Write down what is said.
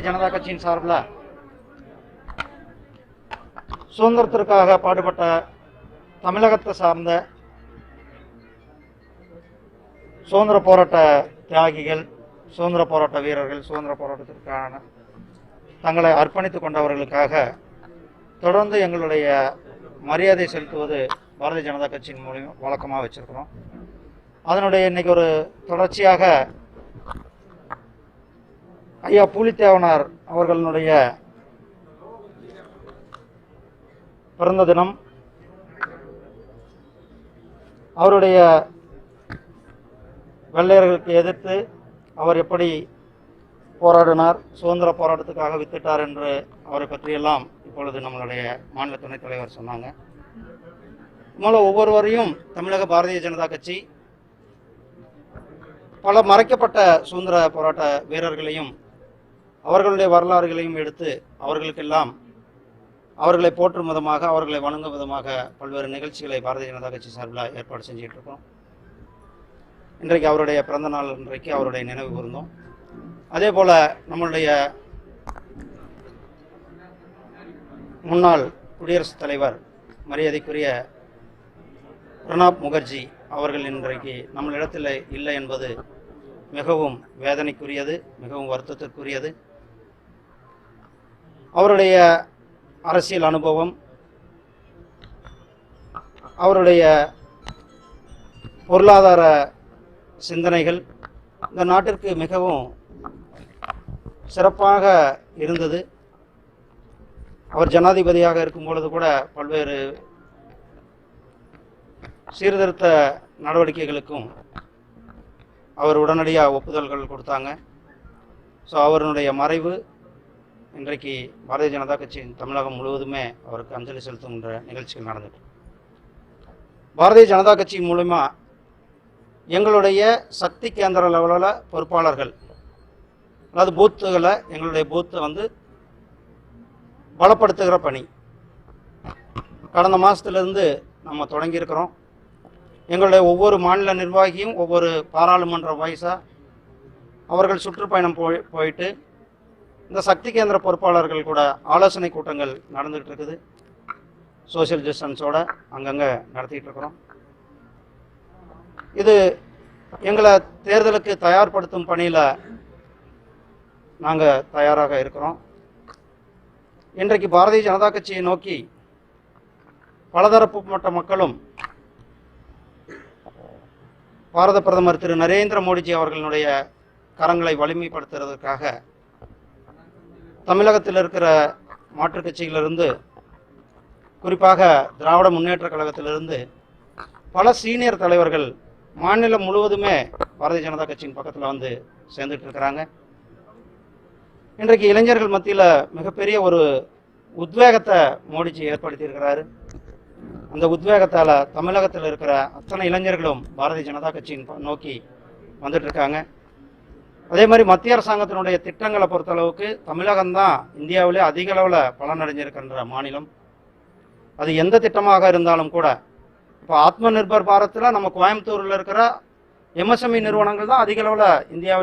பாரதிய ஜனதா கட்சியின் சார்பில் சுதந்திரத்திற்காக பாடுபட்ட தமிழகத்தை சார்ந்த சுதந்திர போராட்ட தியாகிகள், சுதந்திர போராட்ட வீரர்கள், சுதந்திர போராட்டத்திற்கான தங்களை அர்ப்பணித்துக் கொண்டவர்களுக்காக தொடர்ந்து எங்களுடைய மரியாதை செலுத்துவது பாரதிய ஜனதா கட்சியின் மூலியம் வழக்கமாக வச்சிருக்கிறோம். அதனுடைய இன்னைக்கு ஒரு தொடர்ச்சியாக ஐயா பூலித்தேவனார் அவர்களுடைய பிறந்த தினம், அவருடைய வெள்ளையர்களுக்கு எதிர்த்து அவர் எப்படி போராடினார், சுதந்திர போராட்டத்துக்காக வித்திட்டார் என்று அவரை பற்றியெல்லாம் இப்பொழுது நம்மளுடைய மாநில துணைத் தலைவர் சொன்னாங்க. இதனால் ஒவ்வொருவரையும் தமிழக பாரதிய ஜனதா கட்சி பல மறைக்கப்பட்ட சுதந்திர போராட்ட வீரர்களையும் அவர்களுடைய வரலாறுகளையும் எடுத்து அவர்களுக்கெல்லாம் அவர்களை போற்றும் விதமாக, அவர்களை வணங்கும் விதமாக பல்வேறு நிகழ்ச்சிகளை பாரதிய ஜனதா கட்சி சார்பில் ஏற்பாடு செஞ்சுட்டு இருக்கோம். இன்றைக்கு அவருடைய பிறந்த நாள், இன்றைக்கு அவருடைய நினைவு கூர்ந்தோம். அதே போல் நம்மளுடைய முன்னாள் குடியரசுத் தலைவர் மரியாதைக்குரிய பிரணாப் முகர்ஜி அவர்கள் இன்றைக்கு நம்மளிடத்தில் இல்லை என்பது மிகவும் வேதனைக்குரியது, மிகவும் வருத்தத்திற்குரியது. அவருடைய அரசியல் அனுபவம், அவருடைய பொருளாதார சிந்தனைகள் இந்த நாட்டிற்கு மிகவும் சிறப்பாக இருந்தது. அவர் ஜனாதிபதியாக இருக்கும் பொழுது கூட பல்வேறு சீர்திருத்த நடவடிக்கைகளுக்கும் அவர் உடனடியாக ஒப்புதல்கள் கொடுத்தாங்க. ஸோ அவருடைய மறைவு இன்றைக்கு பாரதிய ஜனதா கட்சியின் தமிழகம் முழுவதுமே அவருக்கு அஞ்சலி செலுத்துகின்ற நிகழ்ச்சிகள் நடந்துட்டு. பாரதிய ஜனதா கட்சி மூலமா எங்களுடைய சக்தி கேந்திர லெவலில் பொறுப்பாளர்கள், அதாவது பூத்துகளை, எங்களுடைய பூத்தை பலப்படுத்துகிற பணி கடந்த மாதத்துலேருந்து நம்ம தொடங்கியிருக்கிறோம். எங்களுடைய ஒவ்வொரு மாநில நிர்வாகியும் ஒவ்வொரு பாராளுமன்ற வாய்ஸாக அவர்கள் சுற்றுப்பயணம் போயிட்டு இந்த சக்தி கேந்திர பொறுப்பாளர்கள் கூட ஆலோசனை கூட்டங்கள் நடந்துகிட்டு இருக்குது. சோஷியல் டிஸ்டன்ஸோட அங்கங்கே நடத்திட்டு இருக்கிறோம். இது எங்களை தேர்தலுக்கு தயார்படுத்தும் பணியில் நாங்கள் தயாராக இருக்கிறோம். இன்றைக்கு பாரதிய ஜனதா கட்சியை நோக்கி பலதரப்பட்ட மக்களும் பாரத பிரதமர் திரு நரேந்திர மோடிஜி அவர்களுடைய கரங்களை வலிமைப்படுத்துவதற்காக தமிழகத்தில் இருக்கிற மாற்றுக் கட்சிகளிலிருந்து, குறிப்பாக திராவிட முன்னேற்ற கழகத்திலிருந்து பல சீனியர் தலைவர்கள் மாநிலம் முழுவதுமே பாரதிய ஜனதா கட்சியின் பக்கத்தில் சேர்ந்துட்டு இருக்கிறாங்க. இன்றைக்கு இளைஞர்கள் மத்தியில் மிகப்பெரிய ஒரு உத்வேகத்தை மோடிஜி ஏற்படுத்தியிருக்கிறாரு. அந்த உத்வேகத்தால் தமிழகத்தில் இருக்கிற அத்தனை இளைஞர்களும் பாரதிய ஜனதா கட்சியின் நோக்கி வந்துட்டு இருக்காங்க. அதே மாதிரி மத்திய அரசாங்கத்தினுடைய திட்டங்களை பொறுத்தளவுக்கு தமிழகம்தான் இந்தியாவிலே அதிக அளவில் பலனடைஞ்சிருக்கின்ற மாநிலம். அது எந்த திட்டமாக இருந்தாலும் கூட, இப்போ ஆத்ம நிர்பர் பாரத்தில் நம்ம கோயம்புத்தூரில் இருக்கிற எம்எஸ்எம்இ நிறுவனங்கள் தான் அதிக அளவில் இந்தியாவில்